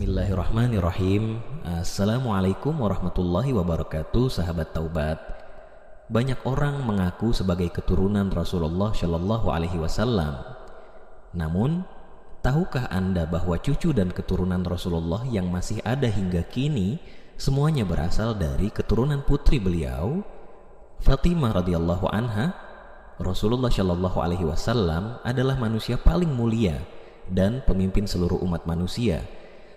Bismillahirrahmanirrahim. Assalamualaikum warahmatullahi wabarakatuh, sahabat taubat. Banyak orang mengaku sebagai keturunan Rasulullah Shallallahu Alaihi Wasallam. Namun, tahukah Anda bahwa cucu dan keturunan Rasulullah yang masih ada hingga kini semuanya berasal dari keturunan putri beliau, Fatimah radhiyallahu anha? Rasulullah Shallallahu Alaihi Wasallam adalah manusia paling mulia dan pemimpin seluruh umat manusia,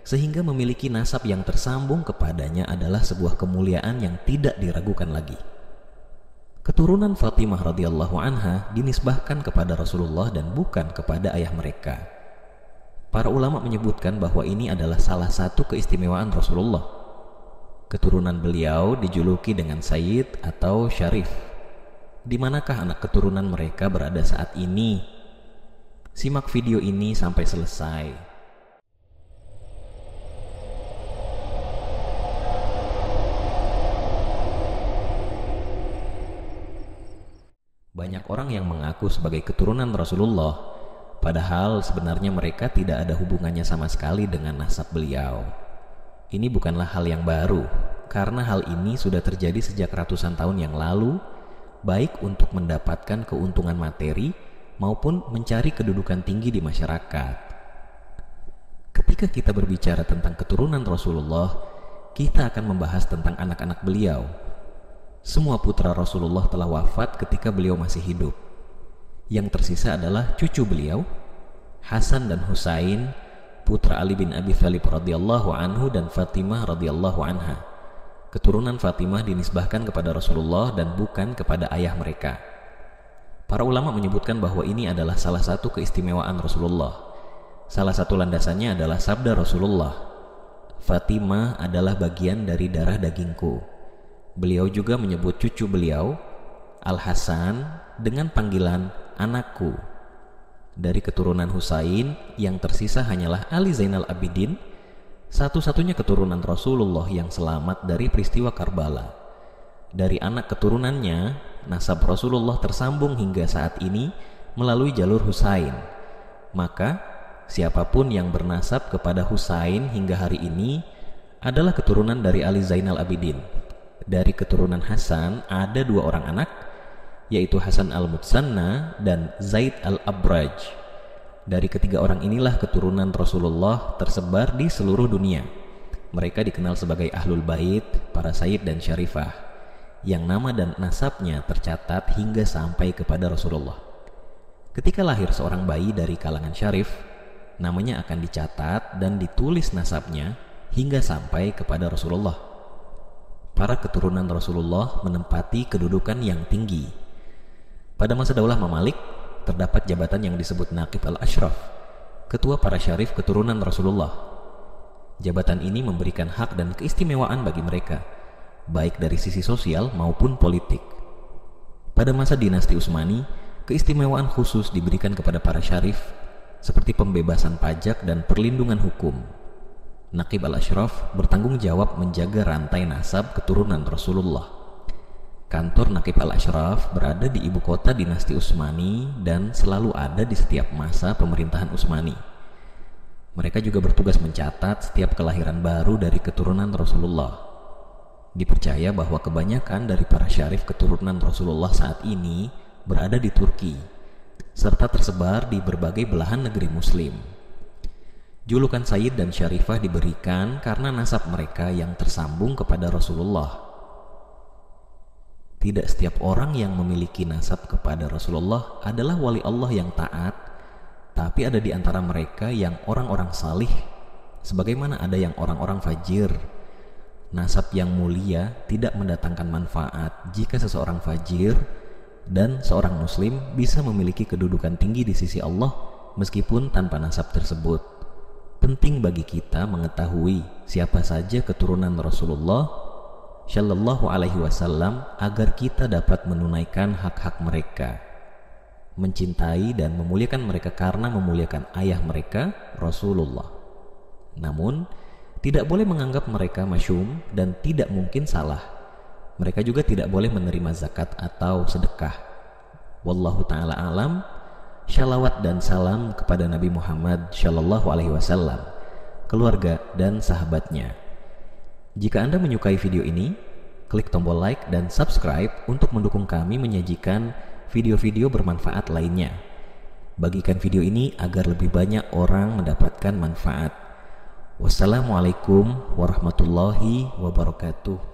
sehingga memiliki nasab yang tersambung kepadanya adalah sebuah kemuliaan yang tidak diragukan lagi. Keturunan Fatimah radhiyallahu anha dinisbahkan kepada Rasulullah dan bukan kepada ayah mereka. Para ulama menyebutkan bahwa ini adalah salah satu keistimewaan Rasulullah. Keturunan beliau dijuluki dengan Sayyid atau Syarif. Di manakah anak keturunan mereka berada saat ini? Simak video ini sampai selesai. Banyak orang yang mengaku sebagai keturunan Rasulullah, padahal sebenarnya mereka tidak ada hubungannya sama sekali dengan nasab beliau. Ini bukanlah hal yang baru, karena hal ini sudah terjadi sejak ratusan tahun yang lalu, baik untuk mendapatkan keuntungan materi maupun mencari kedudukan tinggi di masyarakat. Ketika kita berbicara tentang keturunan Rasulullah, kita akan membahas tentang anak-anak beliau. Semua putra Rasulullah telah wafat ketika beliau masih hidup. Yang tersisa adalah cucu beliau, Hasan dan Husain, putra Ali bin Abi Thalib radhiyallahu anhu dan Fatimah radhiyallahu anha. Keturunan Fatimah dinisbahkan kepada Rasulullah dan bukan kepada ayah mereka. Para ulama menyebutkan bahwa ini adalah salah satu keistimewaan Rasulullah. Salah satu landasannya adalah sabda Rasulullah, "Fatimah adalah bagian dari darah dagingku." Beliau juga menyebut cucu beliau, Al-Hasan, dengan panggilan anakku. Dari keturunan Husain, yang tersisa hanyalah Ali Zainal Abidin, satu-satunya keturunan Rasulullah yang selamat dari peristiwa Karbala. Dari anak keturunannya, nasab Rasulullah tersambung hingga saat ini melalui jalur Husain. Maka, siapapun yang bernasab kepada Husain hingga hari ini adalah keturunan dari Ali Zainal Abidin. Dari keturunan Hasan ada dua orang anak, yaitu Hasan al-Mutsanna dan Zaid al-Abraj. Dari ketiga orang inilah keturunan Rasulullah tersebar di seluruh dunia. Mereka dikenal sebagai Ahlul Bait, para Sayyid dan Syarifah, yang nama dan nasabnya tercatat hingga sampai kepada Rasulullah. Ketika lahir seorang bayi dari kalangan Syarif, namanya akan dicatat dan ditulis nasabnya hingga sampai kepada Rasulullah. Para keturunan Rasulullah menempati kedudukan yang tinggi. Pada masa Daulah Mamalik, terdapat jabatan yang disebut Naqib al-Ashraf, ketua para syarif keturunan Rasulullah. Jabatan ini memberikan hak dan keistimewaan bagi mereka, baik dari sisi sosial maupun politik. Pada masa dinasti Utsmani, keistimewaan khusus diberikan kepada para syarif, seperti pembebasan pajak dan perlindungan hukum. Naqib al-Ashraf bertanggung jawab menjaga rantai nasab keturunan Rasulullah. Kantor Naqib al-Ashraf berada di ibu kota dinasti Utsmani dan selalu ada di setiap masa pemerintahan Utsmani. Mereka juga bertugas mencatat setiap kelahiran baru dari keturunan Rasulullah. Dipercaya bahwa kebanyakan dari para syarif keturunan Rasulullah saat ini berada di Turki, serta tersebar di berbagai belahan negeri Muslim. Julukan Sayyid dan Syarifah diberikan karena nasab mereka yang tersambung kepada Rasulullah. Tidak setiap orang yang memiliki nasab kepada Rasulullah adalah wali Allah yang taat, tapi ada di antara mereka yang orang-orang salih, sebagaimana ada yang orang-orang fajir. Nasab yang mulia tidak mendatangkan manfaat jika seseorang fajir, dan seorang muslim bisa memiliki kedudukan tinggi di sisi Allah meskipun tanpa nasab tersebut. Penting bagi kita mengetahui siapa saja keturunan Rasulullah Shallallahu Alaihi Wasallam agar kita dapat menunaikan hak-hak mereka, mencintai dan memuliakan mereka karena memuliakan ayah mereka, Rasulullah. Namun, tidak boleh menganggap mereka masyum dan tidak mungkin salah. Mereka juga tidak boleh menerima zakat atau sedekah. Wallahu ta'ala alam. Shalawat dan salam kepada Nabi Muhammad Shallallahu Alaihi Wasallam, keluarga, dan sahabatnya. Jika Anda menyukai video ini, klik tombol like dan subscribe untuk mendukung kami menyajikan video-video bermanfaat lainnya. Bagikan video ini agar lebih banyak orang mendapatkan manfaat. Wassalamualaikum warahmatullahi wabarakatuh.